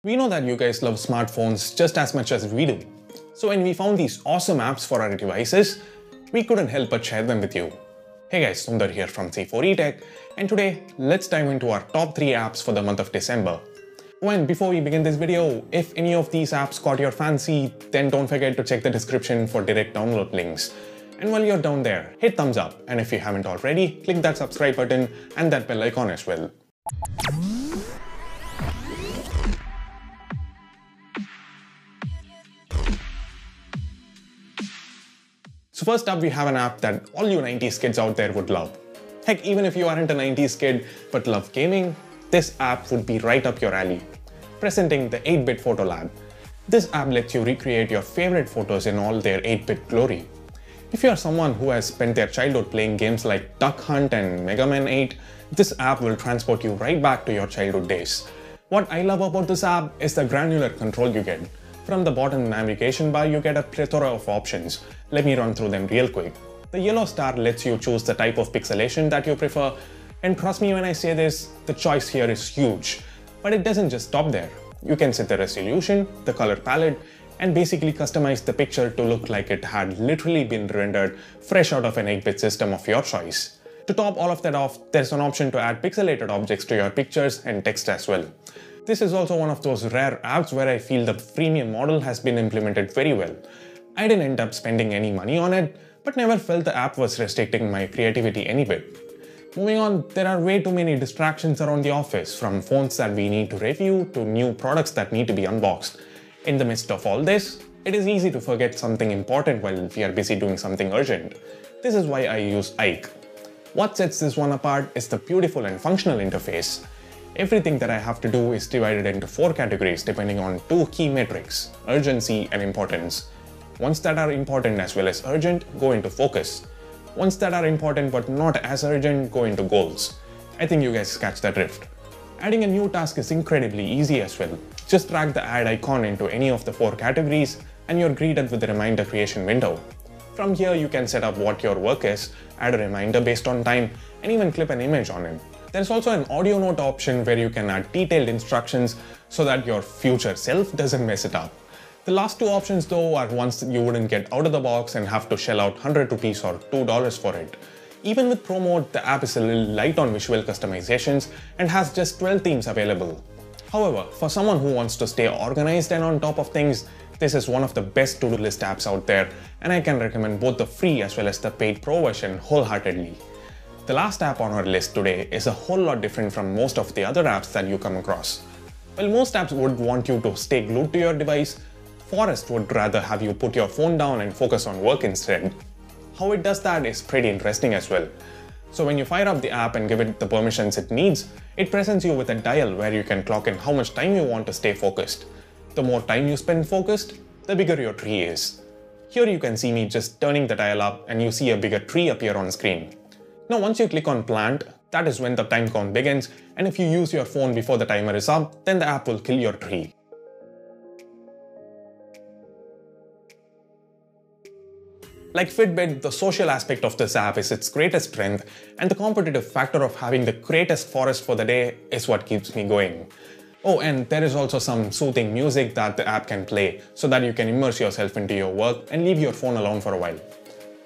We know that you guys love smartphones just as much as we do. So when we found these awesome apps for our devices, we couldn't help but share them with you. Hey guys, Sundar here from C4eTech, and today let's dive into our top 3 apps for the month of December. Oh, and before we begin this video, if any of these apps caught your fancy, then don't forget to check the description for direct download links. And while you're down there, hit thumbs up, and if you haven't already, click that subscribe button and that bell icon as well. So first up, we have an app that all you 90s kids out there would love. Heck, even if you aren't a 90s kid but love gaming, this app would be right up your alley. Presenting the 8-Bit Photo Lab. This app lets you recreate your favorite photos in all their 8-bit glory. If you are someone who has spent their childhood playing games like Duck Hunt and Mega Man 8, this app will transport you right back to your childhood days. What I love about this app is the granular control you get. From the bottom navigation bar, you get a plethora of options. Let me run through them real quick. The yellow star lets you choose the type of pixelation that you prefer, and trust me when I say this, the choice here is huge. But it doesn't just stop there. You can set the resolution, the color palette, and basically customize the picture to look like it had literally been rendered fresh out of an 8-bit system of your choice. To top all of that off, there's an option to add pixelated objects to your pictures and text as well. This is also one of those rare apps where I feel the freemium model has been implemented very well. I didn't end up spending any money on it, but never felt the app was restricting my creativity any bit. Moving on, there are way too many distractions around the office, from phones that we need to review to new products that need to be unboxed. In the midst of all this, it is easy to forget something important while we are busy doing something urgent. This is why I use Ike. What sets this one apart is the beautiful and functional interface. Everything that I have to do is divided into 4 categories depending on 2 key metrics, urgency and importance. Ones that are important as well as urgent go into focus. Ones that are important but not as urgent go into goals. I think you guys catch the drift. Adding a new task is incredibly easy as well. Just drag the add icon into any of the 4 categories and you're greeted with the reminder creation window. From here you can set up what your work is, add a reminder based on time, and even clip an image on it. There's also an audio note option where you can add detailed instructions so that your future self doesn't mess it up. The last 2 options though are ones that you wouldn't get out of the box and have to shell out 100 rupees or $2 for it. Even with Pro Mode, the app is a little light on visual customizations and has just 12 themes available. However, for someone who wants to stay organized and on top of things, this is one of the best to-do list apps out there, and I can recommend both the free as well as the paid Pro version wholeheartedly. The last app on our list today is a whole lot different from most of the other apps that you come across. While most apps would want you to stay glued to your device, Forest would rather have you put your phone down and focus on work instead. How it does that is pretty interesting as well. So when you fire up the app and give it the permissions it needs, it presents you with a dial where you can clock in how much time you want to stay focused. The more time you spend focused, the bigger your tree is. Here you can see me just turning the dial up and you see a bigger tree appear on screen. Now once you click on plant, that is when the time count begins, and if you use your phone before the timer is up, then the app will kill your tree. Like Fitbit, the social aspect of this app is its greatest strength, and the competitive factor of having the greatest forest for the day is what keeps me going. Oh, and there is also some soothing music that the app can play so that you can immerse yourself into your work and leave your phone alone for a while.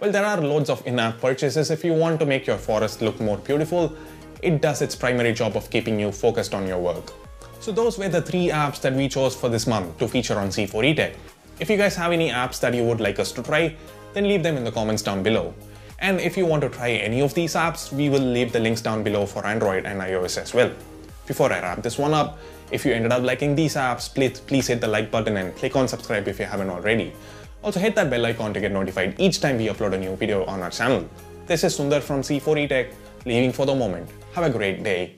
Well, there are loads of in-app purchases if you want to make your forest look more beautiful. It does its primary job of keeping you focused on your work. So those were the 3 apps that we chose for this month to feature on C4eTech. If you guys have any apps that you would like us to try, then leave them in the comments down below. And if you want to try any of these apps, we will leave the links down below for Android and iOS as well. Before I wrap this one up, if you ended up liking these apps, please hit the like button and click on subscribe if you haven't already. Also hit that bell icon to get notified each time we upload a new video on our channel. This is Sundar from C4eTech, leaving for the moment. Have a great day.